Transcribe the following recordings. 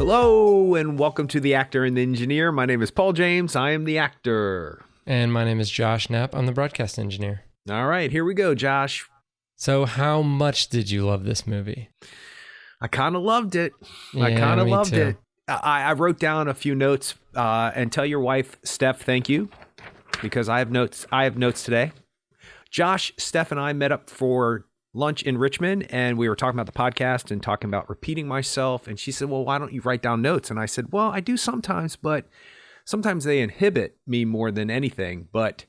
Hello and welcome to The Actor and the Engineer. My name is Paul James. I am the actor. And my name is Josh Knapp. I'm the broadcast engineer. All right, here we go, Josh. So how much did you love this movie? I kind of loved it. Yeah, I kind of me loved too. it. I wrote down a few notes and tell your wife, Steph, thank you, because I have notes. I have notes today. Josh, Steph, and I met up for lunch in Richmond, and we were talking about the podcast and talking about repeating myself. And she said, well, why don't you write down notes? And I said, well, I do sometimes, but sometimes they inhibit me more than anything. But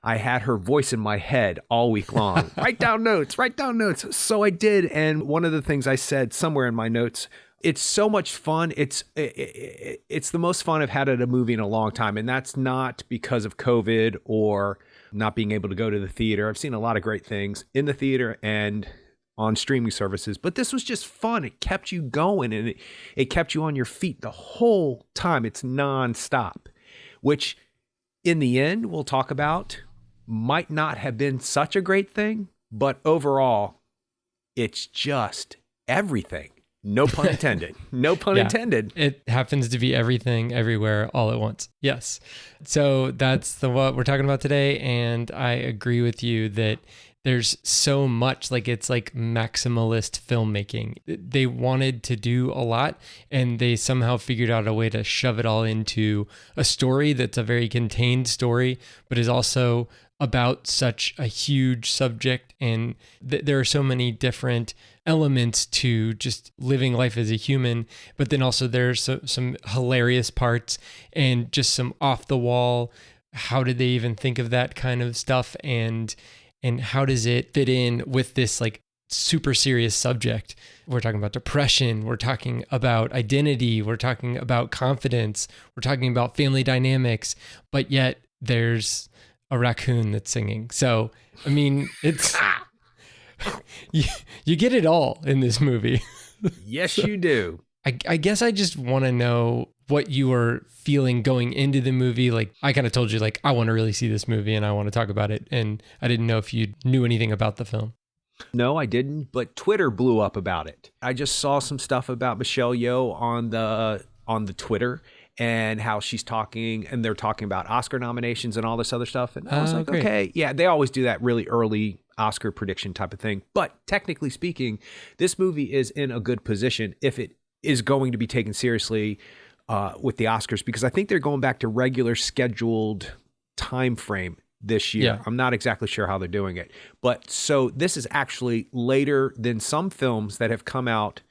I had her voice in my head all week long. Write down notes, write down notes. So I did. And one of the things I said somewhere in my notes, it's so much fun. It's the most fun I've had at a movie in a long time. And that's not because of COVID or not being able to go to the theater. I've seen a lot of great things in the theater and on streaming services, but this was just fun. It kept you going and it kept you on your feet the whole time. It's nonstop, which in the end, we'll talk about, might not have been such a great thing, but overall, it's just everything. No pun intended. No pun intended. It happens to be everything, everywhere, all at once. Yes. So that's what we're talking about today. And I agree with you that there's so much, like it's like maximalist filmmaking. They wanted to do a lot and they somehow figured out a way to shove it all into a story that's a very contained story, but is also about such a huge subject. And there are so many different elements to just living life as a human, but then also there's some hilarious parts and just some off the wall. How did they even think of that kind of stuff? And how does it fit in with this like super serious subject? We're talking about depression. We're talking about identity. We're talking about confidence. We're talking about family dynamics, but yet there's a raccoon that's singing. So, I mean, it's, you get it all in this movie. Yes, you do. I guess I just want to know what you were feeling going into the movie. Like I kind of told you, like, I want to really see this movie and I want to talk about it. And I didn't know if you knew anything about the film. No, I didn't, but Twitter blew up about it. I just saw some stuff about Michelle Yeoh on the Twitter and how she's talking, and they're talking about Oscar nominations and all this other stuff. And I was like, great. okay, yeah, they always do that really early Oscar prediction type of thing. But technically speaking, this movie is in a good position if it is going to be taken seriously with the Oscars, because I think they're going back to regular scheduled time frame this year. Yeah. I'm not exactly sure how they're doing it. But so this is actually later than some films that have come out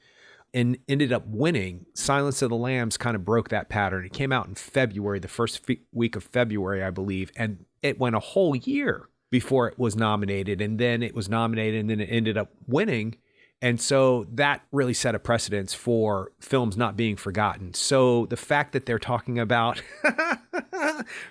and ended up winning. Silence of the Lambs kind of broke that pattern. It came out in February, the first week of February, I believe, and it went a whole year before it was nominated, and then it was nominated, and then it ended up winning. And so that really set a precedence for films not being forgotten. So the fact that they're talking about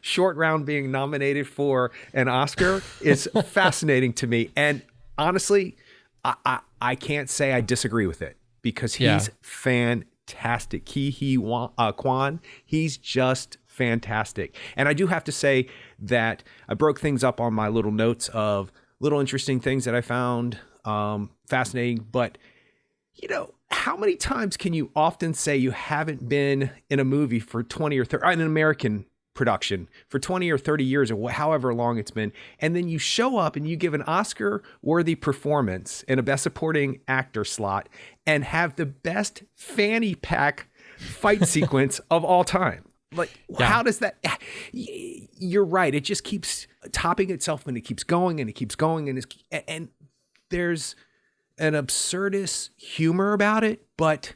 Short Round being nominated for an Oscar is fascinating to me. And honestly, I can't say I disagree with it, because he's fantastic. Kwan, he's just fantastic. And I do have to say that I broke things up on my little notes of little interesting things that I found fascinating. But, you know, how many times can you often say you haven't been in a movie for 20 or 30, an American production for 20 or 30 years or however long it's been, and then you show up and you give an Oscar-worthy performance in a Best Supporting Actor slot and have the best fanny pack fight sequence of all time? Like, how does that? You're right. It just keeps topping itself, and it keeps going, and it keeps going, and there's an absurdist humor about it. But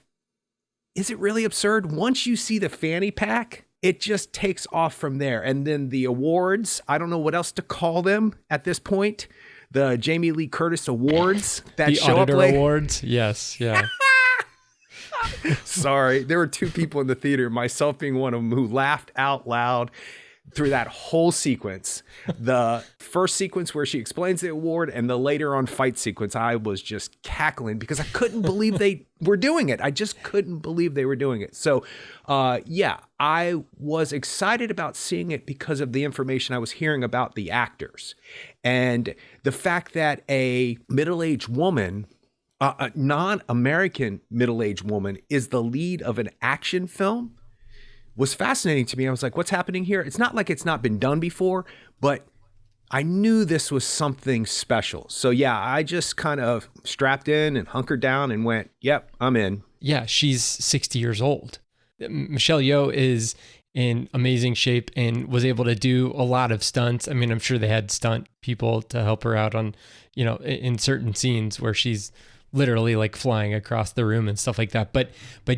is it really absurd? Once you see the fanny pack, it just takes off from there. And then the awards, I don't know what else to call them at this point. The Jamie Lee Curtis awards that the show Auditor up late. Awards. Yes. Yeah. Sorry, there were two people in the theater, myself being one of them, who laughed out loud through that whole sequence. The first sequence where she explains the award and the later on fight sequence, I was just cackling because I couldn't believe they were doing it. I just couldn't believe they were doing it. So, I was excited about seeing it because of the information I was hearing about the actors and the fact that a middle-aged woman a non-American middle-aged woman is the lead of an action film was fascinating to me. I was like, what's happening here? It's not like it's not been done before, but I knew this was something special. So yeah, I just kind of strapped in and hunkered down and went, yep, I'm in. Yeah, she's 60 years old. Michelle Yeoh is in amazing shape and was able to do a lot of stunts. I mean, I'm sure they had stunt people to help her out on, in certain scenes where she's literally like flying across the room and stuff like that. But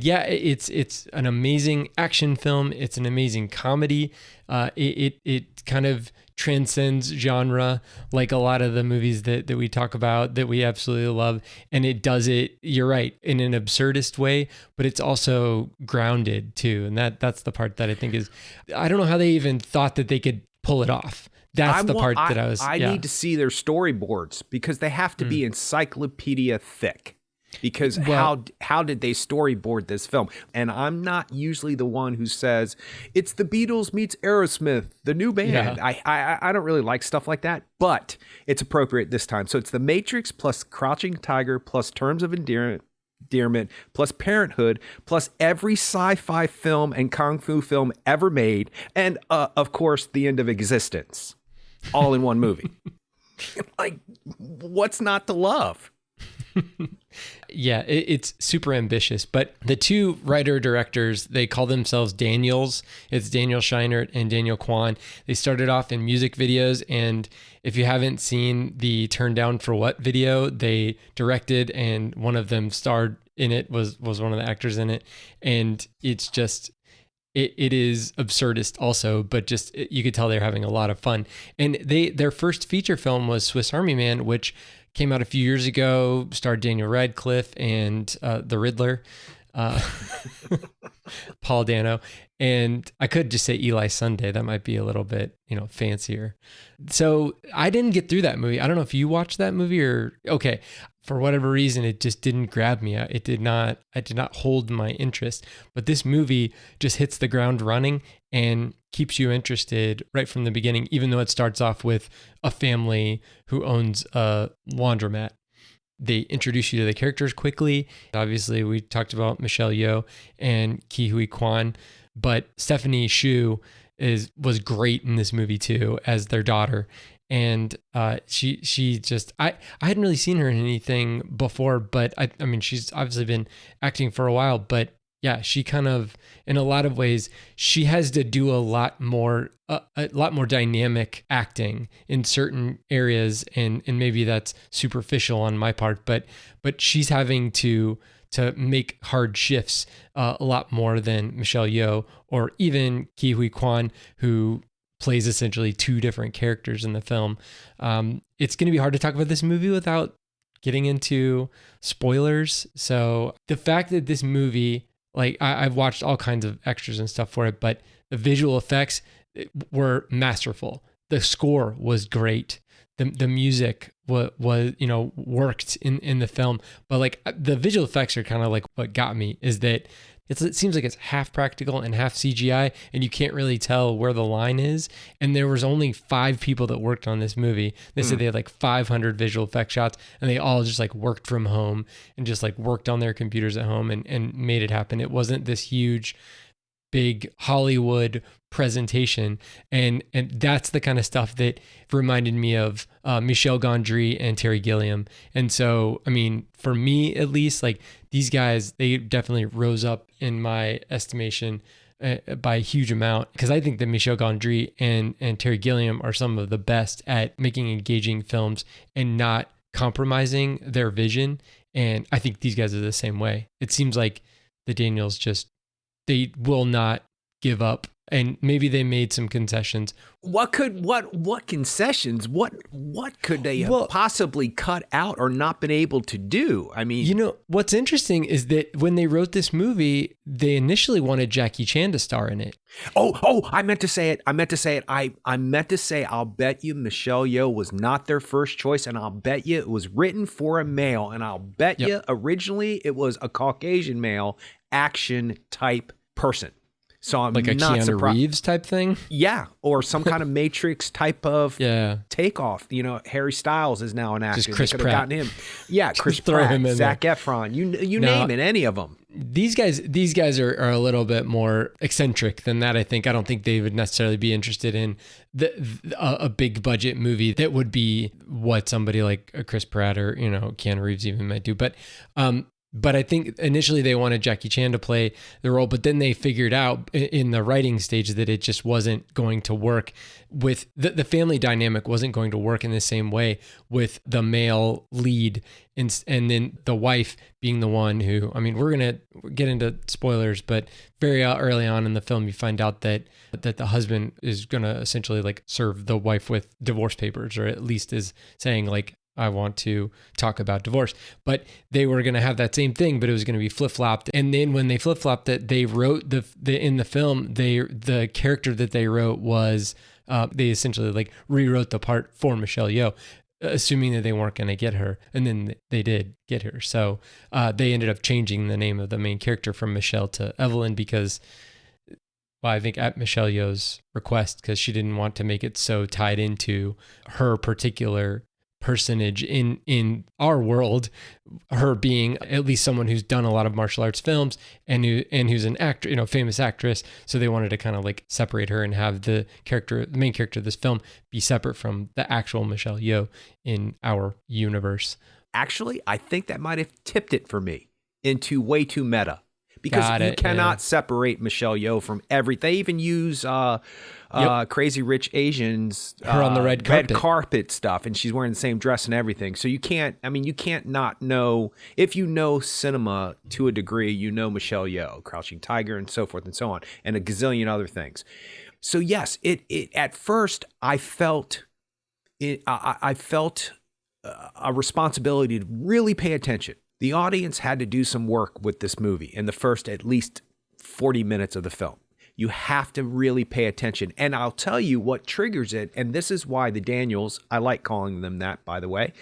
yeah, it's an amazing action film. It's an amazing comedy. It kind of transcends genre, like a lot of the movies that we talk about that we absolutely love. And it does it, you're right, in an absurdist way, but it's also grounded too. And that's the part that I think is, I don't know how they even thought that they could pull it off. That's the part that I need to see their storyboards because they have to be encyclopedia thick. Because how did they storyboard this film? And I'm not usually the one who says it's the Beatles meets Aerosmith, the new band. Yeah. I don't really like stuff like that, but it's appropriate this time. So it's The Matrix plus Crouching Tiger plus Terms of Endearment plus Parenthood plus every sci-fi film and kung fu film ever made, and of course the end of existence, all in one movie. Like, what's not to love? Yeah, it's super ambitious. But the two writer-directors, they call themselves Daniels. It's Daniel Scheinert and Daniel Kwan. They started off in music videos, and if you haven't seen the Turn Down for What video, they directed, and one of them starred in it, was one of the actors in it. And it's just... It is absurdist also, but just you could tell they're having a lot of fun. And their first feature film was Swiss Army Man, which came out a few years ago, starred Daniel Radcliffe and the Riddler, Paul Dano. And I could just say Eli Sunday. That might be a little bit, fancier. So I didn't get through that movie. I don't know if you watched that movie or, okay. For whatever reason, it just didn't grab me. I did not hold my interest. But this movie just hits the ground running and keeps you interested right from the beginning, even though it starts off with a family who owns a laundromat. They introduce you to the characters quickly. Obviously, we talked about Michelle Yeoh and Ke Huy Quan, but Stephanie Hsu was great in this movie too as their daughter. And she just I hadn't really seen her in anything before, but I mean she's obviously been acting for a while, but yeah, she kind of, in a lot of ways, she has to do a lot more dynamic acting in certain areas, and maybe that's superficial on my part, but she's having to make hard shifts a lot more than Michelle Yeoh or even Ke Huy Quan, who plays essentially two different characters in the film. It's going to be hard to talk about this movie without getting into spoilers. So the fact that this movie, like I've watched all kinds of extras and stuff for it, but the visual effects were masterful. The score was great. The music was worked in the film, but like the visual effects are kind of like what got me is that it seems like it's half practical and half CGI, and you can't really tell where the line is. And there was only 5 people that worked on this movie. They said they had like 500 visual effect shots, and they all just like worked from home and just like worked on their computers at home and made it happen. It wasn't this huge, big Hollywood presentation, and that's the kind of stuff that reminded me of Michel Gondry and Terry Gilliam. And so, I mean, for me at least, like these guys, they definitely rose up in my estimation by a huge amount, because I think that Michel Gondry and Terry Gilliam are some of the best at making engaging films and not compromising their vision. And I think these guys are the same way. It seems like the Daniels they will not give up, and maybe they made some concessions. What concessions? What could they have possibly cut out or not been able to do? I mean, what's interesting is that when they wrote this movie, they initially wanted Jackie Chan to star in it. I meant to say it. I meant to say, I'll bet you Michelle Yeoh was not their first choice, and I'll bet you it was written for a male, and I'll bet you originally it was a Caucasian male action type person. So I'm like a not Keanu surprised. Reeves type thing. Yeah, or some kind of Matrix type of Yeah. takeoff. Harry Styles is now an actor. Just Chris They could have Pratt. gotten him. Yeah, Chris throw Pratt, him in Zac Efron. You Now- name it, any of them. These guys are a little bit more eccentric than that. I don't think they would necessarily be interested in a big budget movie that would be what somebody like a Chris Pratt or Keanu Reeves even might do. But I think initially they wanted Jackie Chan to play the role, but then they figured out in the writing stage that it just wasn't going to work with the family dynamic wasn't going to work in the same way with the male lead and then the wife being the one who, I mean, we're going to get into spoilers, but very early on in the film, you find out that the husband is going to essentially like serve the wife with divorce papers, or at least is saying like, I want to talk about divorce. But they were going to have that same thing, but it was going to be flip-flopped. And then when they flip-flopped it, they wrote in the film, the character that they wrote was, they essentially like rewrote the part for Michelle Yeoh, assuming that they weren't going to get her. And then they did get her. So they ended up changing the name of the main character from Michelle to Evelyn because, well, I think at Michelle Yeoh's request, because she didn't want to make it so tied into her particular personage in our world, her being at least someone who's done a lot of martial arts films and who's an actor, famous actress. So they wanted to kind of like separate her and have the main character of this film be separate from the actual Michelle Yeoh in our universe. Actually, I think that might have tipped it for me into way too meta. Because you cannot separate Michelle Yeoh from everything. They even use Crazy Rich Asians, her on the red carpet stuff, and she's wearing the same dress and everything. So you can't not know, if you know cinema to a degree, Michelle Yeoh, Crouching Tiger, and so forth and so on, and a gazillion other things. So yes, it at first I felt a responsibility to really pay attention. The audience had to do some work with this movie in the first at least 40 minutes of the film. You have to really pay attention. And I'll tell you what triggers it. And this is why the Daniels, I like calling them that, by the way,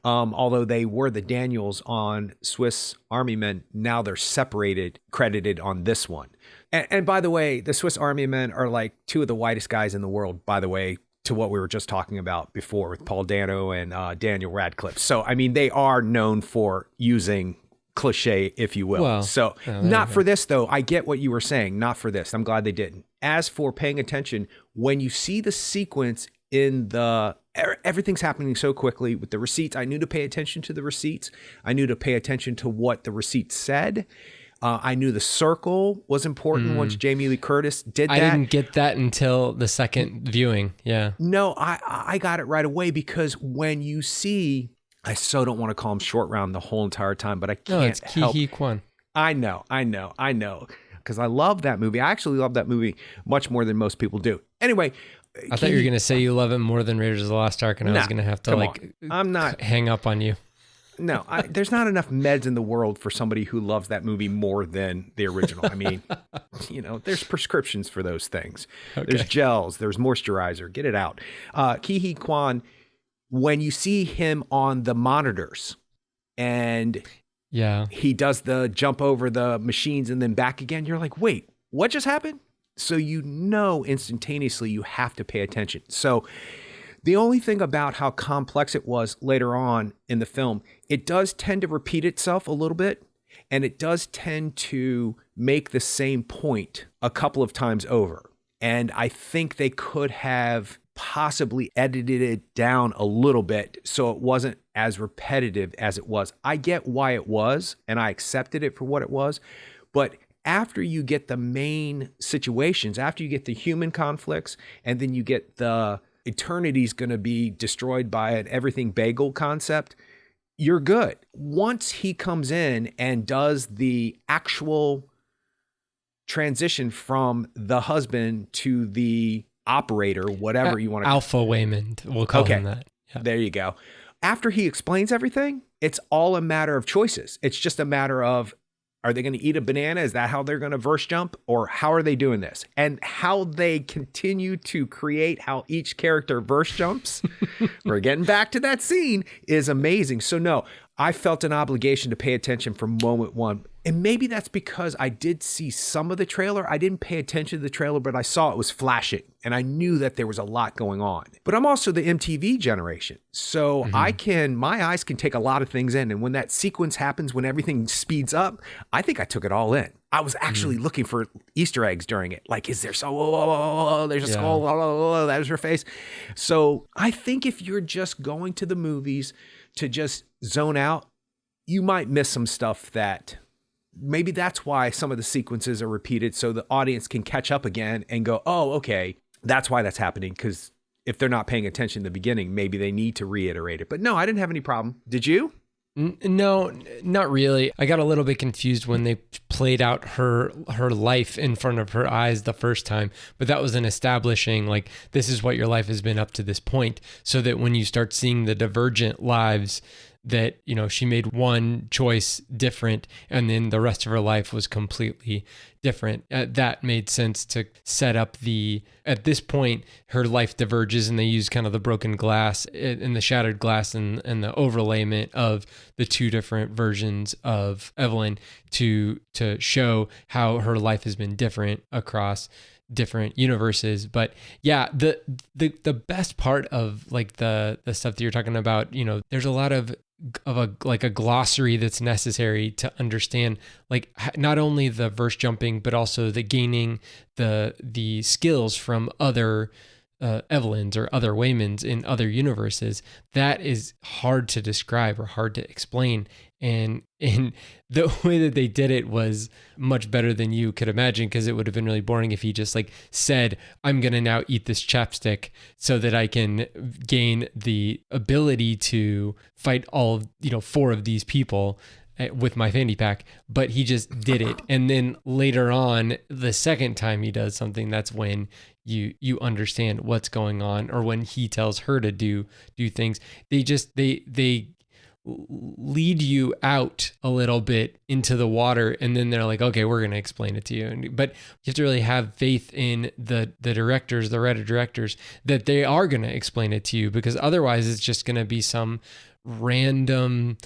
although they were the Daniels on Swiss Army Men, now they're separated, credited on this one. And by the way, the Swiss Army Men are like two of the whitest guys in the world, by the way, to what we were just talking about before with Paul Dano and Daniel Radcliffe. So, I mean, they are known for using cliche, if you will. Well, not for this, though. I get what you were saying. Not for this. I'm glad they didn't. As for paying attention, when you see the sequence everything's happening so quickly with the receipts, I knew to pay attention to the receipts. I knew to pay attention to what the receipts said. I knew the circle was important once Jamie Lee Curtis did that. I didn't get that until the second viewing. Yeah. No, I got it right away because when you see, I so don't want to call him Short Round the whole entire time, but I can't it's help. Ki-hee Kwan. I know. Because I love that movie. I actually love that movie much more than most people do. Anyway. I thought you were going to say you love it more than Raiders of the Lost Ark, and I was going to have to I'm not hang up on you. No, there's not enough meds in the world for somebody who loves that movie more than the original. I mean, there's prescriptions for those things. Okay. There's gels, there's moisturizer. Get it out. Ki-hee Kwan, when you see him on the monitors and he does the jump over the machines and then back again, you're like, wait, what just happened? So instantaneously you have to pay attention. So the only thing about how complex it was later on in the film, it does tend to repeat itself a little bit, and it does tend to make the same point a couple of times over. And I think they could have possibly edited it down a little bit so it wasn't as repetitive as it was. I get why it was, and I accepted it for what it was, but after you get the main situations, after you get the human conflicts, and then you get the eternity's going to be destroyed by an everything bagel concept, you're good. Once he comes in and does the actual transition from the husband to the operator, whatever you want to Alpha Waymond, we'll call him that. Yeah. There you go. After he explains everything, it's all a matter of choices. It's just a matter of, are they going to eat a banana? Is that how they're going to verse jump? Or how are they doing this? And how they continue to create how each character verse jumps, we're getting back to that scene, is amazing. So no, I felt an obligation to pay attention from moment one. And maybe that's because I did see some of the trailer. I didn't pay attention to the trailer, but I saw it was flashing and I knew that there was a lot going on. But I'm also the MTV generation. So my eyes can take a lot of things in. And when that sequence happens, when everything speeds up, I think I took it all in. I was actually looking for Easter eggs during it. Like, is there there's a skull, that was her face. So I think if you're just going to the movies to just zone out, you might miss some stuff that maybe that's why some of the sequences are repeated so the audience can catch up again and go, oh, okay, that's why that's happening. Because if they're not paying attention in the beginning, maybe they need to reiterate it. But no, I didn't have any problem. Did you? No, not really. I got a little bit confused when they played out her life in front of her eyes the first time, but that was an establishing, like, this is what your life has been up to this point, so that when you start seeing the divergent lives, that, you know, she made one choice different and then the rest of her life was completely different. That made sense to set up at this point, her life diverges and they use kind of the broken glass and the shattered glass and the overlayment of the two different versions of Evelyn to show how her life has been different across different universes. But yeah, the best part of like the stuff that you're talking about, you know, there's a lot of a glossary that's necessary to understand, like, not only the verse jumping, but also the gaining the skills from other Evelyns or other Waymans in other universes. That is hard to describe or hard to explain. And the way that they did it was much better than you could imagine, because it would have been really boring if he just like said, I'm going to now eat this chapstick so that I can gain the ability to fight all, 4 of these people with my fanny pack. But he just did it. And then later on, the second time he does something, that's when you understand what's going on, or when he tells her to do things. They lead you out a little bit into the water, and then they're like, okay, we're going to explain it to you. But you have to really have faith in the directors, the writer directors, that they are going to explain it to you, because otherwise it's just going to be some random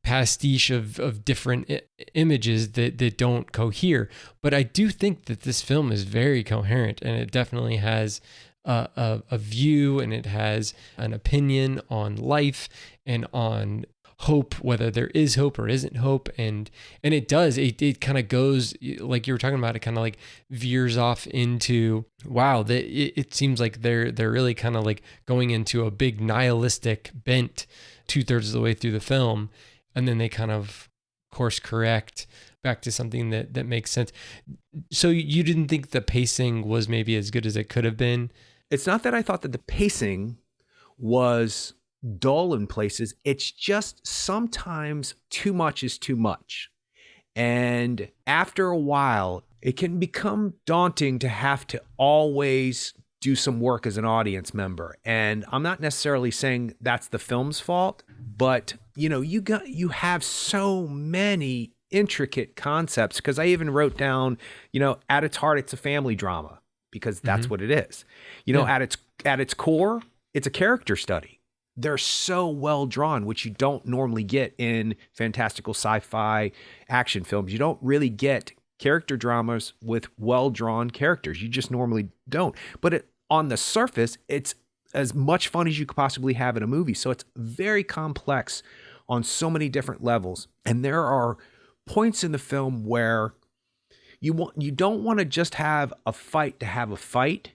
pastiche of different images that don't cohere. But I do think that this film is very coherent, and it definitely has a view, and it has an opinion on life and on hope, whether there is hope or isn't hope. And it does, it kind of goes, like you were talking about, it kind of like veers off into, wow, it seems like they're really kind of like going into a big nihilistic bent 2/3 of the way through the film. And then they kind of course correct back to something that makes sense. So you didn't think the pacing was maybe as good as it could have been? It's not that I thought that the pacing was dull in places. It's just sometimes too much is too much. And after a while, it can become daunting to have to always do some work as an audience member. And I'm not necessarily saying that's the film's fault, but you have so many intricate concepts, because I even wrote down, at its heart, it's a family drama, because that's what it is. At its core, it's a character study. They're so well drawn, which you don't normally get in fantastical sci-fi action films. You don't really get character dramas with well-drawn characters. You just normally don't. But on the surface, it's as much fun as you could possibly have in a movie. So it's very complex on so many different levels. And there are points in the film where you don't want to just have a fight to have a fight.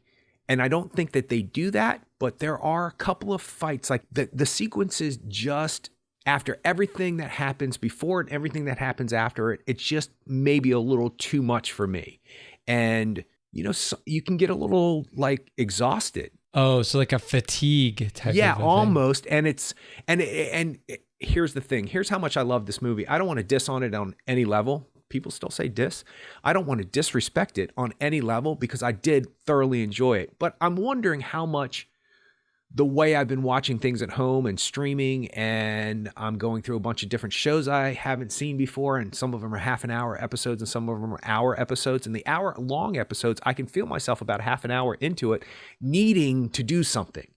And I don't think that they do that, but there are a couple of fights, like the sequences just after everything that happens before and everything that happens after it, it's just maybe a little too much for me. And, you can get a little like exhausted. Oh, so like a fatigue type of Yeah, thing. almost. And here's the thing. Here's how much I love this movie. I don't want to diss on it on any level. People still say diss. I don't want to disrespect it on any level, because I did thoroughly enjoy it. But I'm wondering how much the way I've been watching things at home and streaming, and I'm going through a bunch of different shows I haven't seen before, and some of them are half an hour episodes and some of them are hour episodes. And the hour long episodes, I can feel myself about half an hour into it needing to do something.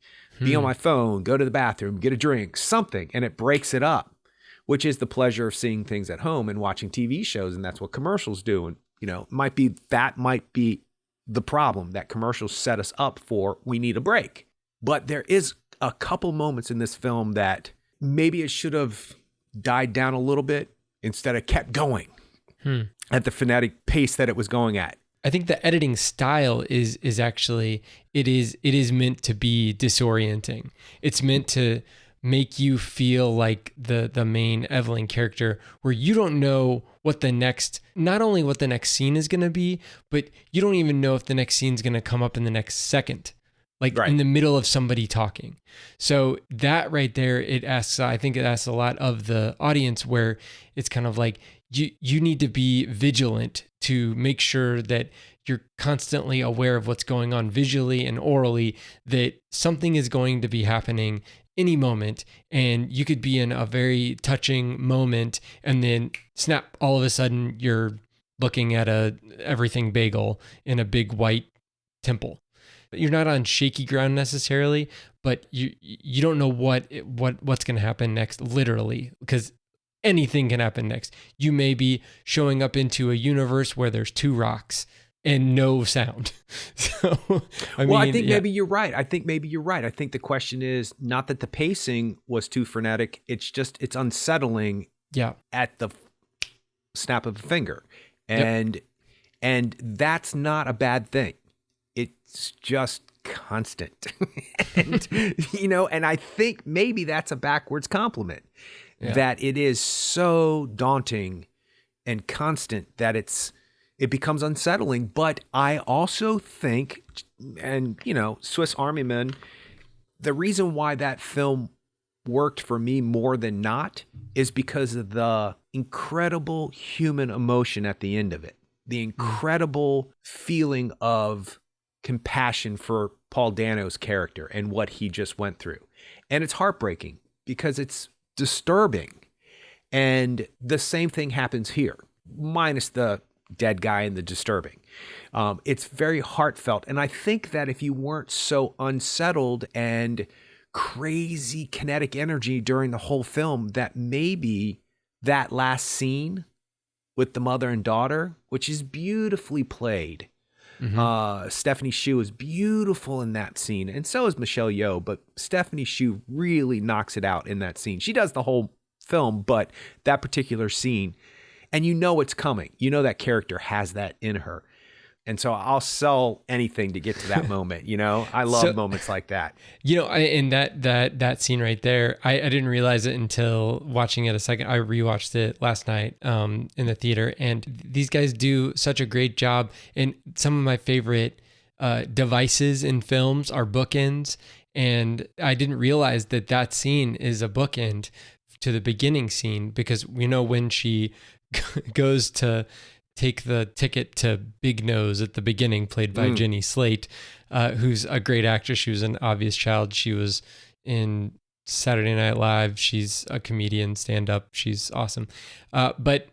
Be on my phone, go to the bathroom, get a drink, something, and it breaks it up. which is the pleasure of seeing things at home and watching TV shows. And that's what commercials do. And, might be the problem, that commercials set us up for, we need a break. But there is a couple moments in this film that maybe it should have died down a little bit instead of kept going at the frenetic pace that it was going at. I think the editing style is actually, it is meant to be disorienting. It's meant to make you feel like the main Evelyn character, where you don't know not only what the next scene is going to be, but you don't even know if the next scene is going to come up in the next second, like in the middle of somebody talking. So that right there, I think it asks a lot of the audience, where it's kind of like, you need to be vigilant to make sure that you're constantly aware of what's going on visually and orally, that something is going to be happening any moment, and you could be in a very touching moment and then snap, all of a sudden you're looking at a everything bagel in a big white temple. You're not on shaky ground necessarily, but you don't know what's going to happen next, literally, because anything can happen next. You may be showing up into a universe where there's two rocks and no sound. So, I think maybe you're right. I think the question is not that the pacing was too frenetic. It's unsettling. Yeah. At the snap of a finger. And that's not a bad thing. It's just constant. And I think maybe that's a backwards compliment. Yeah. That it is so daunting and constant that it becomes unsettling. But I also think, and Swiss Army Men, the reason why that film worked for me more than not is because of the incredible human emotion at the end of it. The incredible feeling of compassion for Paul Dano's character and what he just went through. And it's heartbreaking because it's disturbing. And the same thing happens here, minus the dead guy and the disturbing. It's very heartfelt. And I think that if you weren't so unsettled and crazy kinetic energy during the whole film, that maybe that last scene with the mother and daughter, which is beautifully played. Stephanie Hsu is beautiful in that scene, and so is Michelle Yeoh, but Stephanie Hsu really knocks it out in that scene. She does the whole film, but that particular scene, and it's coming. That character has that in her. And so I'll sell anything to get to that moment. I love moments like that. And that scene right there, I didn't realize it until watching it a second. I rewatched it last night in the theater, and these guys do such a great job. And some of my favorite devices in films are bookends. And I didn't realize that scene is a bookend to the beginning scene, because when she goes to take the ticket to Big Nose at the beginning, played by Jenny Slate, who's a great actress. She was an obvious child. She was in Saturday Night Live. She's a comedian, stand-up. She's awesome. But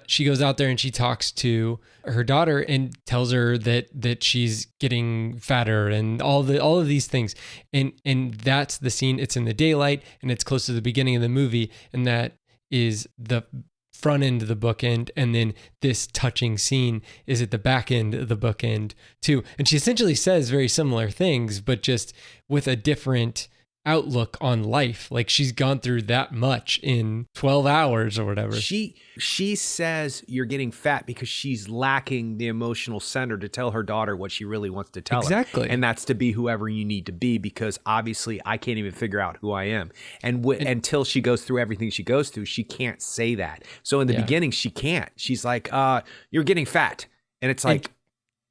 she goes out there and she talks to her daughter and tells her that she's getting fatter and all of these things. And that's the scene. It's in the daylight and it's close to the beginning of the movie. And that is the front end of the bookend, and then this touching scene is at the back end of the bookend too. And she essentially says very similar things, but just with a different outlook on life. Like, she's gone through that much in 12 hours or whatever. She says you're getting fat because she's lacking the emotional center to tell her daughter what she really wants to tell her. Exactly. And that's to be whoever you need to be, because obviously I can't even figure out who I am. And until she goes through everything she goes through, she can't say that. So in the beginning, she can't. She's like, you're getting fat. And it's like,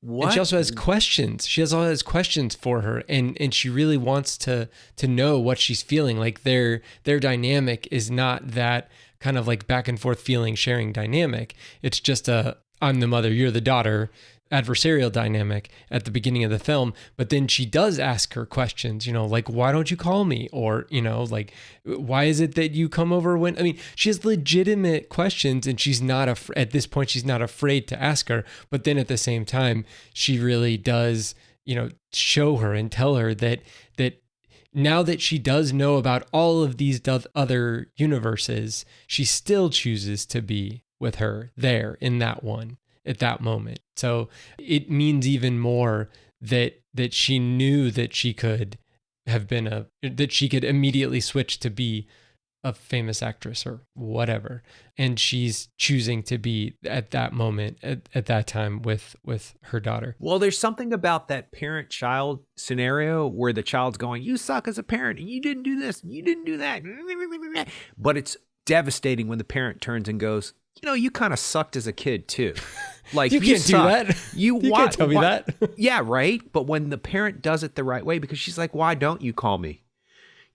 what? And she also has questions. She has all those questions for her, and she really wants to know what she's feeling. Like, their dynamic is not that kind of like back and forth feeling sharing dynamic. It's just I'm the mother, you're the daughter adversarial dynamic at the beginning of the film. But then she does ask her questions, like, why don't you call me? Or, like, why is it that you come over when, she has legitimate questions, and she's not, at this point, she's not afraid to ask her. But then at the same time, she really does, show her and tell her that now that she does know about all of these other universes, she still chooses to be with her there in that one at that moment. So it means even more that she knew that she could that she could immediately switch to be a famous actress or whatever. And she's choosing to be at that moment, at that time with her daughter. Well, there's something about that parent-child scenario where the child's going, you suck as a parent, and you didn't do this, and you didn't do that. But it's devastating when the parent turns and goes, you kind of sucked as a kid too. Like, you can't do that. You can't tell me that. Yeah, right. But when the parent does it the right way, because she's like, why don't you call me?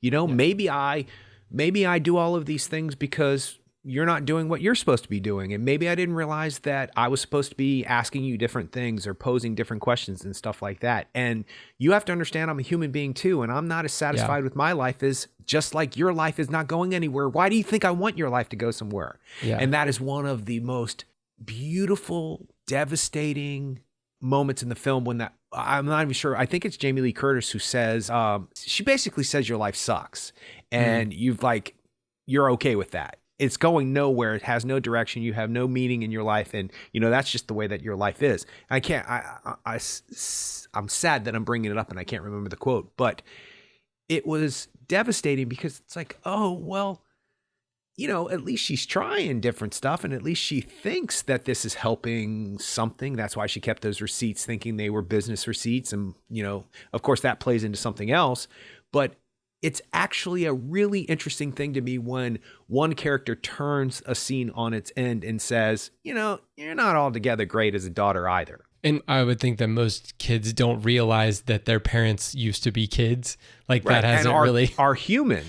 Maybe I do all of these things because you're not doing what you're supposed to be doing. And maybe I didn't realize that I was supposed to be asking you different things or posing different questions and stuff like that. And you have to understand I'm a human being too. And I'm not as satisfied with my life as just like your life is not going anywhere. Why do you think I want your life to go somewhere? Yeah. And that is one of the most beautiful, devastating moments in the film when that, I'm not even sure. I think it's Jamie Lee Curtis who says, she basically says your life sucks. And you're okay with that. It's going nowhere. It has no direction. You have no meaning in your life. And, that's just the way that your life is. I'm sad that I'm bringing it up and I can't remember the quote, but it was devastating because it's like, oh, well, at least she's trying different stuff. And at least she thinks that this is helping something. That's why she kept those receipts thinking they were business receipts. And, of course that plays into something else, but it's actually a really interesting thing to me when one character turns a scene on its end and says, you're not altogether great as a daughter either. And I would think that most kids don't realize that their parents used to be kids. Like right. That hasn't and are human.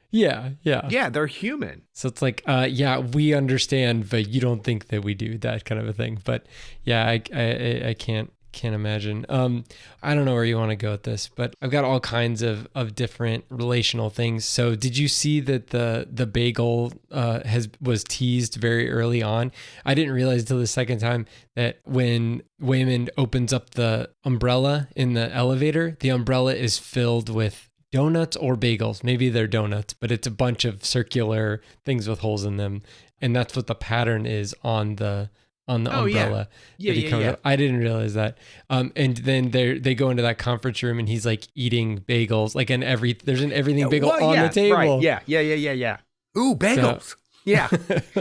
Yeah. Yeah, they're human. So it's like, we understand, but you don't think that we do, that kind of a thing. But yeah, I can't imagine. I don't know where you want to go with this, but I've got all kinds of different relational things. So did you see that the bagel was teased very early on? I didn't realize until the second time that when Waymond opens up the umbrella in the elevator, the umbrella is filled with donuts or bagels. Maybe they're donuts, but it's a bunch of circular things with holes in them. And that's what the pattern is on the umbrella. Yeah. I didn't realize that. And then they go into that conference room and he's like eating bagels, like there's an everything bagel on the table. Right. Yeah. Ooh, bagels. So. Yeah.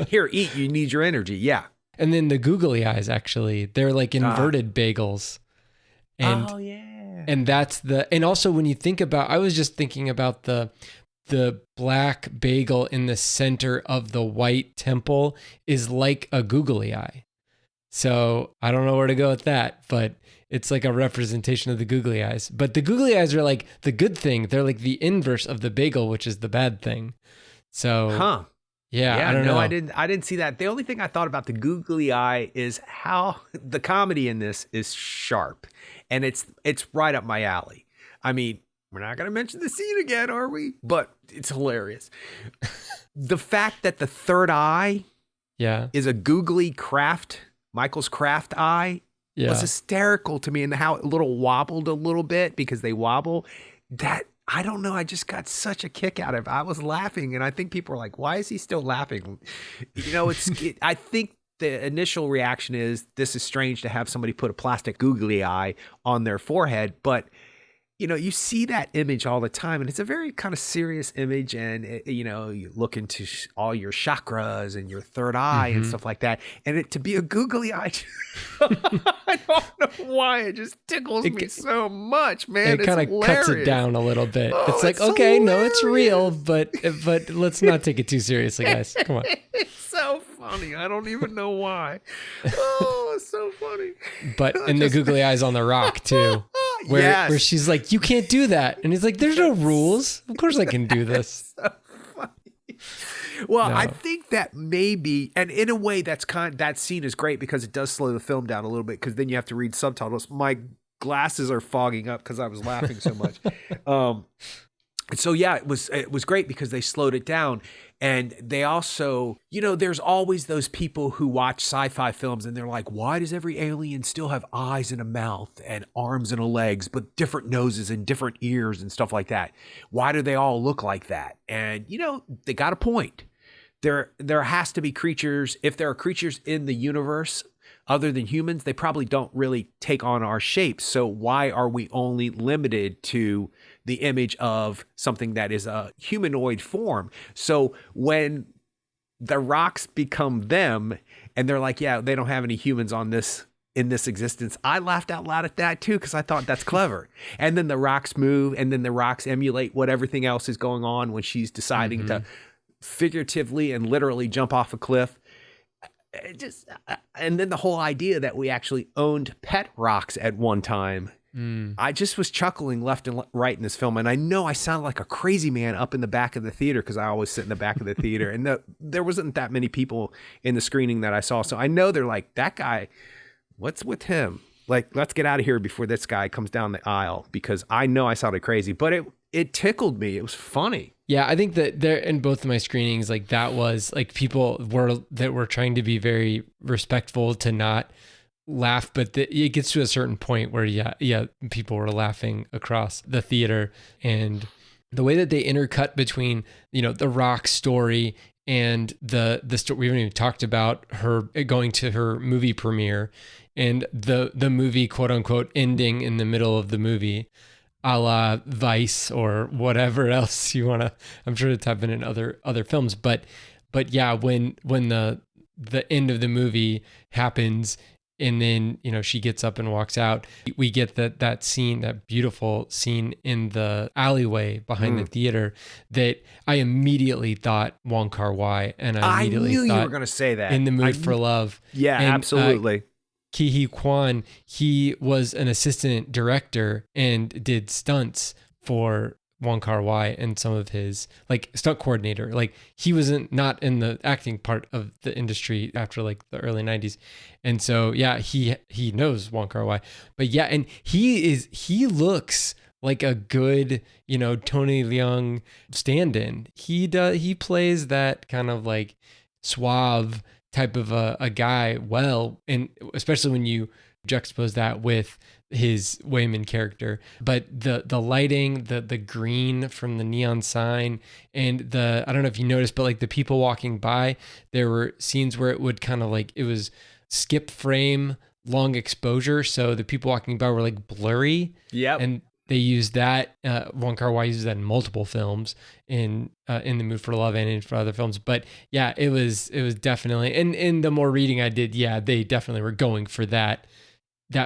Here, eat. You need your energy. Yeah. And then the googly eyes, actually, they're like inverted bagels. And, oh yeah. And that's and also when you think about, I was just thinking about the black bagel in the center of the white temple is like a googly eye. So I don't know where to go with that, but it's like a representation of the googly eyes. But the googly eyes are like the good thing. They're like the inverse of the bagel, which is the bad thing. So, yeah, I don't know. I didn't see that. The only thing I thought about the googly eye is how the comedy in this is sharp, and it's right up my alley. I mean, we're not going to mention the scene again, are we? But it's hilarious. The fact that the third eye is a googly Michael's craft eye was hysterical to me, and how it wobbled a little bit because they wobble. That, I don't know, I just got such a kick out of it. I was laughing, and I think people are like, why is he still laughing? I think the initial reaction is, this is strange to have somebody put a plastic googly eye on their forehead, but you see that image all the time, and it's a very kind of serious image. And, you look into all your chakras and your third eye and stuff like that. And to be a googly eye, I don't know why. It just tickles me so much, man. It kind of cuts it down a little bit. It's like, okay, no, it's real, but let's not take it too seriously, guys. Come on. It's so funny. I don't even know why. Oh, it's so funny. And the googly eyes on the rock, too. Where she's like, you can't do that. And he's like, there's no rules. Of course I can do this. So funny. Well, I think that maybe, and in a way that scene is great because it does slow the film down a little bit, because then you have to read subtitles. My glasses are fogging up because I was laughing so much. So yeah, it was great because they slowed it down. And they also, there's always those people who watch sci-fi films and they're like, why does every alien still have eyes and a mouth and arms and legs, but different noses and different ears and stuff like that? Why do they all look like that? And, they got a point. There has to be creatures. If there are creatures in the universe other than humans, they probably don't really take on our shapes. So why are we only limited to the image of something that is a humanoid form? So when the rocks become them and they're like, yeah, they don't have any humans in this existence, I laughed out loud at that too, because I thought that's clever. And then the rocks move, and then the rocks emulate what everything else is going on when she's deciding to figuratively and literally jump off a cliff. And then the whole idea that we actually owned pet rocks at one time. I just was chuckling left and right in this film. And I know I sound like a crazy man up in the back of the theater, because I always sit in the back of the theater, and there wasn't that many people in the screening that I saw. So I know they're like, that guy, what's with him? Like, let's get out of here before this guy comes down the aisle, because I know I sounded crazy, but it tickled me. It was funny. Yeah, I think that there in both of my screenings, like that was like people were trying to be very respectful to not laugh, but it gets to a certain point where people were laughing across the theater, and the way that they intercut between the Rock story and the story, we haven't even talked about her going to her movie premiere and the movie quote unquote ending in the middle of the movie, a la Vice or whatever else you want to, I'm sure it's happened in other films, but yeah, when the end of the movie happens and then, she gets up and walks out, we get that scene, that beautiful scene in the alleyway behind the theater that I immediately thought Wong Kar-wai, and I immediately knew thought you were going to say that. In the Mood for Love. Yeah, and, absolutely. Ke Huy Quan, he was an assistant director and did stunts for Wong Kar-wai and some of his, like, stunt coordinator. Like, he wasn't not in the acting part of the industry after like the early 90s. And so, yeah, he knows Wong Kar-wai. But yeah, and he looks like a good, Tony Leung stand-in. He plays that kind of like suave type of a guy well, and especially when you juxtapose that with his Wayman character. But the lighting, the green from the neon sign, and I don't know if you noticed, but like the people walking by, there were scenes where it would kind of like, it was skip frame, long exposure, so the people walking by were like blurry. Yep. And they used that. Wong Kar-wai uses that in multiple films, in The Mood for Love and in for other films. But yeah, it was definitely. And in the more reading I did, yeah, they definitely were going for that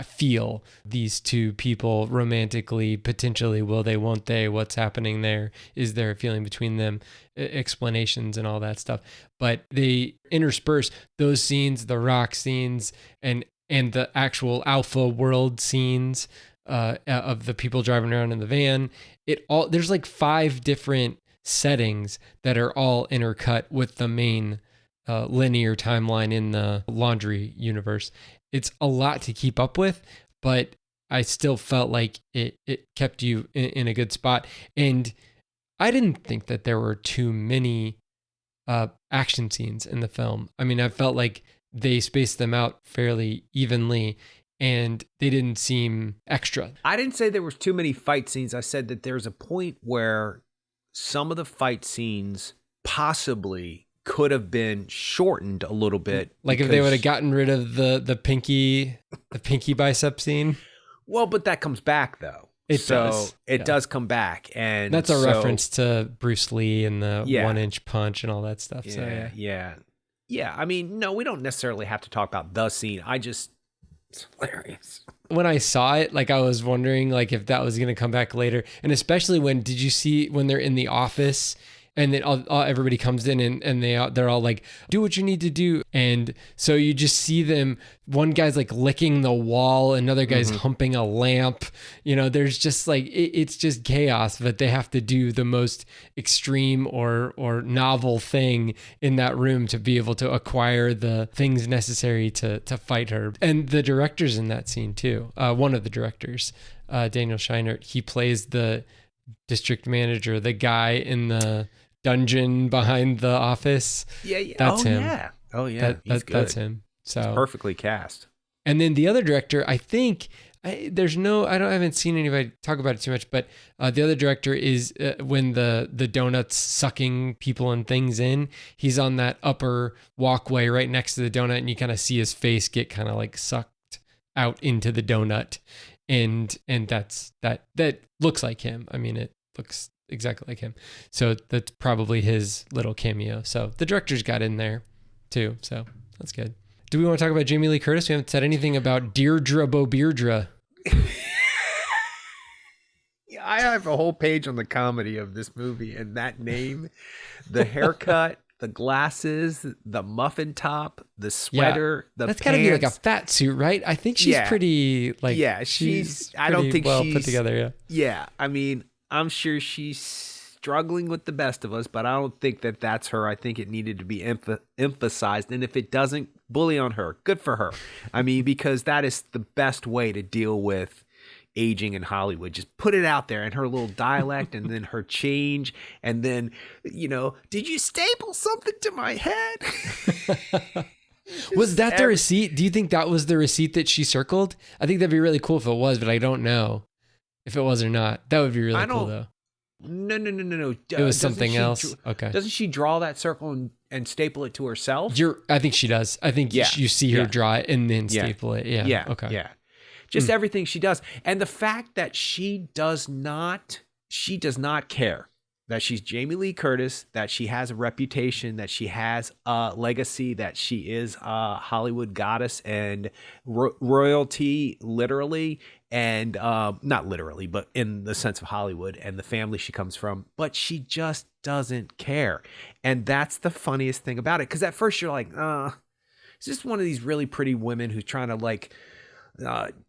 feel. These two people romantically, potentially, will they, won't they? What's happening there? Is there a feeling between them? Explanations and all that stuff. But they intersperse those scenes, the rock scenes, and the actual alpha world scenes. Of the people driving around in the van. There's like 5 different settings that are all intercut with the main linear timeline in the Laundry universe. It's a lot to keep up with, but I still felt like it kept you in a good spot. And I didn't think that there were too many action scenes in the film. I mean, I felt like they spaced them out fairly evenly, and they didn't seem extra. I didn't say there was too many fight scenes. I said that there's a point where some of the fight scenes possibly could have been shortened a little bit. Like if they would have gotten rid of the pinky bicep scene. Well, but that comes back though. It does come back, and that's a reference to Bruce Lee and the 1-inch punch and all that stuff. Yeah. I mean, no, we don't necessarily have to talk about the scene. It's hilarious. When I saw it, like I was wondering like if that was going to come back later. And especially did you see when they're in the office and then everybody comes in and they're all like, do what you need to do. And so you just see them, one guy's like licking the wall, another guy's humping a lamp. There's just like, it's just chaos, but they have to do the most extreme or novel thing in that room to be able to acquire the things necessary to fight her. And the director's in that scene too. One of the directors, Daniel Scheinert, he plays the district manager, the guy in the dungeon behind the office. Yeah. That's him. Yeah. Oh yeah. He's good. That's him. So He's perfectly cast. And then the other director, I think I haven't seen anybody talk about it too much, but the other director is when the donut's sucking people and things in, he's on that upper walkway right next to the donut, and you kind of see his face get kind of like sucked out into the donut. And that looks like him. I mean, it looks exactly like him. So that's probably his little cameo. So the director's got in there too. So that's good. Do we want to talk about Jamie Lee Curtis? We haven't said anything about Deirdre Beaudeirdre. Yeah, I have a whole page on the comedy of this movie, and that name, the haircut, the glasses, the muffin top, the sweater, the that's pants. Gotta be like a fat suit, right? I think she's pretty like she's I don't think well she's put together. Yeah, I mean, I'm sure she's struggling with the best of us, but I don't think that that's her. I think it needed to be emphasized, and if it doesn't, bully on her. Good for her. I mean, because that is the best way to deal with aging in Hollywood. Just put it out there, and her little dialect, and then her change, and then, did you staple something to my head? Was that the receipt? Do you think that was the receipt that she circled? I think that'd be really cool if it was, but I don't know if it was or not. That would be really cool though. No. It was something else. Okay. Doesn't she draw that circle and staple it to herself? I think she does. I think you see her draw it and then staple it. Yeah. Yeah. Okay. Yeah. Just everything she does. And the fact that she does not care that she's Jamie Lee Curtis, that she has a reputation, that she has a legacy, that she is a Hollywood goddess and royalty, literally, and not literally, but in the sense of Hollywood and the family she comes from, but she just doesn't care. And that's the funniest thing about it. Because at first you're like, it's just one of these really pretty women who's trying to like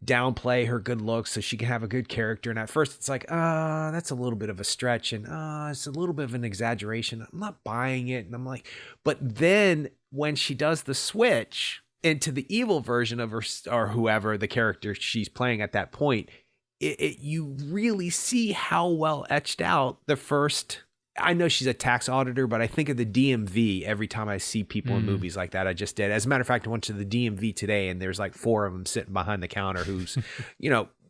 downplay her good looks so she can have a good character. And at first it's like, that's a little bit of a stretch, and it's a little bit of an exaggeration. I'm not buying it. And I'm like, but then when she does the switch into the evil version of her, or whoever the character she's playing at that point, you really see how well etched out the first. I know she's a tax auditor, but I think of the DMV every time I see people in movies like that. I just did. As a matter of fact, I went to the DMV today, and there's like 4 of them sitting behind the counter who's,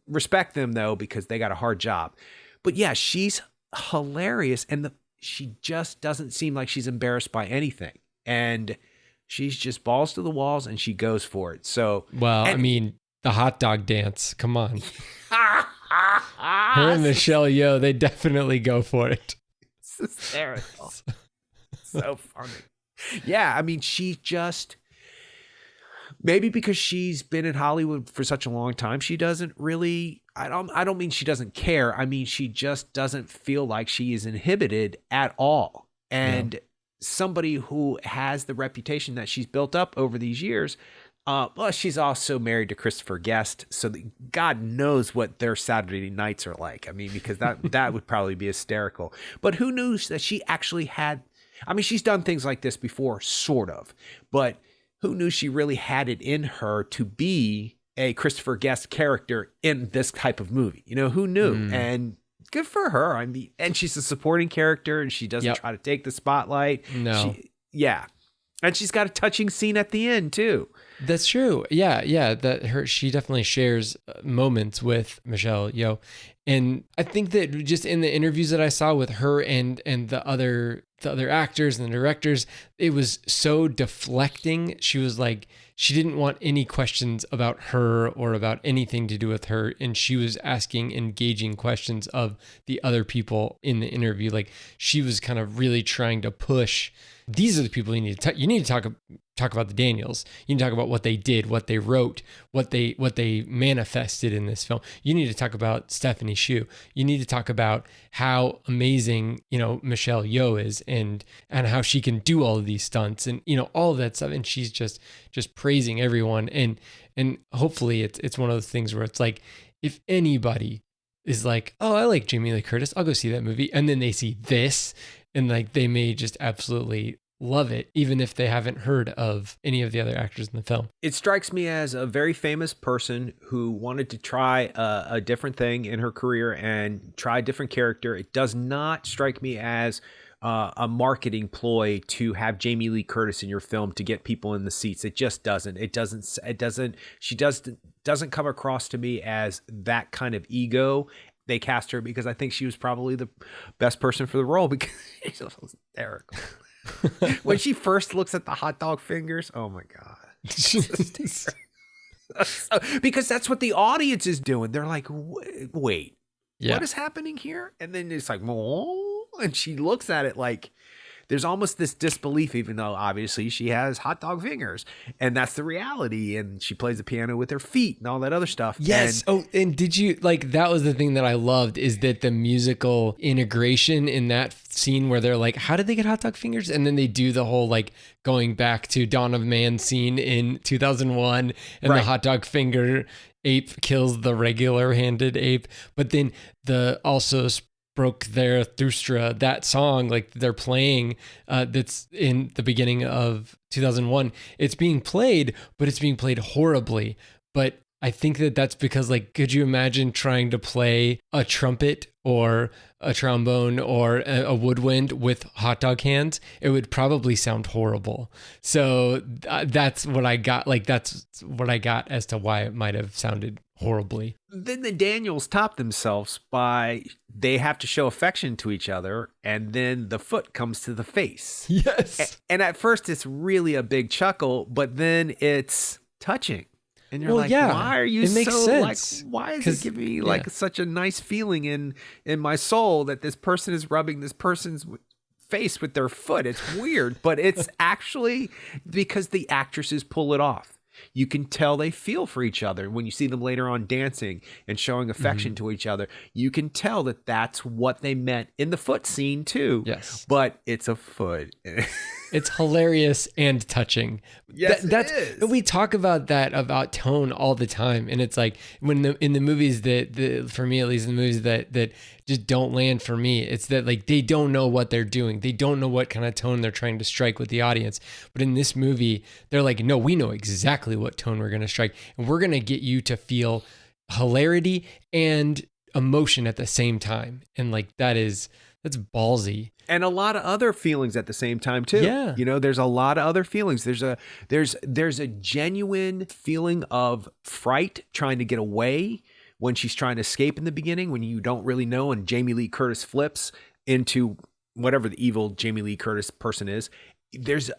respect them though, because they got a hard job. But yeah, she's hilarious. And she just doesn't seem like she's embarrassed by anything. And she's just balls to the walls, and she goes for it. So, I mean, the hot dog dance, come on. Her and Michelle Yeoh, they definitely go for it. It's hysterical. So funny. Yeah, I mean, she just, maybe because she's been in Hollywood for such a long time, she doesn't really, I don't mean she doesn't care. I mean, she just doesn't feel like she is inhibited at all. And somebody who has the reputation that she's built up over these years, she's also married to Christopher Guest, so God knows what their Saturday nights are like. I mean, because that would probably be hysterical. But who knew that she actually had, I mean, she's done things like this before, sort of, but who knew she really had it in her to be a Christopher Guest character in this type of movie? Who knew? And good for her. I mean, and she's a supporting character, and she doesn't try to take the spotlight. No. And she's got a touching scene at the end too. That's true. Yeah. She definitely shares moments with Michelle Yeoh, and I think that just in the interviews that I saw with her and the other actors and the directors, it was so deflecting. She was like, she didn't want any questions about her or about anything to do with her, and she was asking engaging questions of the other people in the interview. Like, she was kind of really trying to push. These are the people you need to talk about the Daniels. You need to talk about what they did, what they wrote, what they manifested in this film. You need to talk about Stephanie Hsu. You need to talk about how amazing, Michelle Yeoh is, and how she can do all of these stunts, and all of that stuff. And she's just praising everyone. And hopefully it's one of those things where it's like, if anybody is like, oh, I like Jamie Lee Curtis, I'll go see that movie, and then they see this, and like they may just absolutely love it, even if they haven't heard of any of the other actors in the film. It strikes me as a very famous person who wanted to try a different thing in her career and try a different character. It does not strike me as a marketing ploy to have Jamie Lee Curtis in your film to get people in the seats. It just doesn't. She doesn't come across to me as that kind of ego. They cast her because I think she was probably the best person for the role because she's so hysterical. When she first looks at the hot dog fingers, oh my God. Because that's what the audience is doing. They're like, wait, what is happening here? And then it's like, oh, and she looks at it like there's almost this disbelief, even though obviously she has hot dog fingers and that's the reality. And she plays the piano with her feet and all that other stuff. Yes. And did you that was the thing that I loved, is that the musical integration in that scene where they're like, how did they get hot dog fingers? And then they do the whole going back to Dawn of Man scene in 2001 and the hot dog finger ape kills the regular handed ape. But then also broke their Thustra, that song they're playing that's in the beginning of 2001, it's being played, but it's being played horribly. But I think that's because could you imagine trying to play a trumpet or a trombone or a woodwind with hot dog hands? It would probably sound horrible. So that's what I got. That's what I got as to why it might have sounded horribly. Then the Daniels top themselves by they have to show affection to each other, and then the foot comes to the face. Yes. And at first it's really a big chuckle, but then it's touching. And you're why are you makes so sense. Why is it giving me such a nice feeling in my soul that this person is rubbing this person's face with their foot? It's weird, but it's actually because the actresses pull it off. You can tell they feel for each other when you see them later on dancing and showing affection to each other. You can tell that that's what they meant in the foot scene too. Yes, but it's a foot. It's hilarious and touching. Yes, it is. We talk about that about tone all the time, and it's when in the movies that for me at least, in the movies that just don't land for me, it's that they don't know what they're doing. They don't know what kind of tone they're trying to strike with the audience. But in this movie, they're no, we know exactly what tone we're going to strike, and we're going to get you to feel hilarity and emotion at the same time. And that's ballsy. And a lot of other feelings at the same time too. Yeah. There's a lot of other feelings. There's a genuine feeling of fright trying to get away when she's trying to escape in the beginning, when you don't really know, and Jamie Lee Curtis flips into whatever the evil Jamie Lee Curtis person is. There's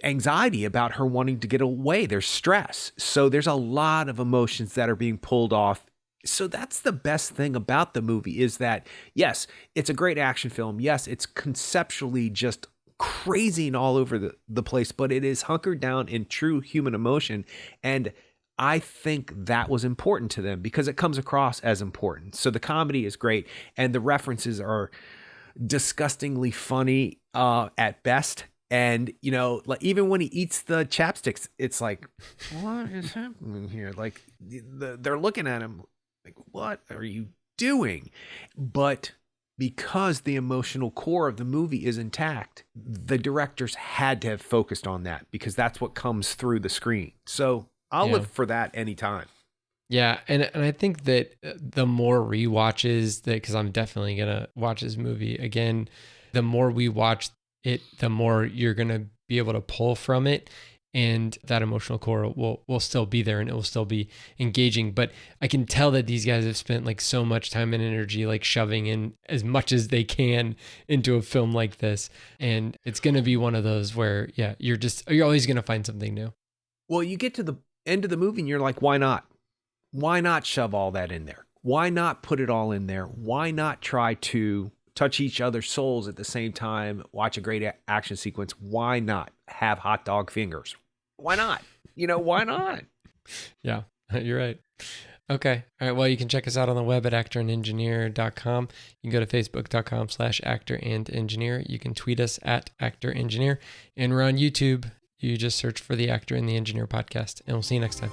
anxiety about her wanting to get away. There's stress. So there's a lot of emotions that are being pulled off. So that's the best thing about the movie, is that, yes, it's a great action film. Yes, it's conceptually just crazy and all over the place, but it is hunkered down in true human emotion. And I think that was important to them because it comes across as important. So the comedy is great, and the references are disgustingly funny at best. And, even when he eats the chapsticks, it's what is happening here? They're looking at him what are you doing? But because the emotional core of the movie is intact, the directors had to have focused on that because that's what comes through the screen. So I'll live for that anytime. Yeah, and I think that the more rewatches because I'm definitely gonna watch this movie again, the more we watch it, the more you're gonna be able to pull from it, and that emotional core will still be there and it will still be engaging. But I can tell that these guys have spent so much time and energy shoving in as much as they can into a film like this, and it's gonna be one of those where you're always gonna find something new. Well, you get to the end of the movie and you're like, why not? Why not shove all that in there? Why not put it all in there? Why not try to touch each other's souls at the same time, watch a great action sequence? Why not have hot dog fingers? Why not? Why not? Yeah, you're right. Okay. All right. Well, you can check us out on the web at actorandengineer.com. You can go to facebook.com/actorandengineer. You can tweet us at actorengineer. And we're on YouTube. You just search for the Actor and the Engineer podcast. And we'll see you next time.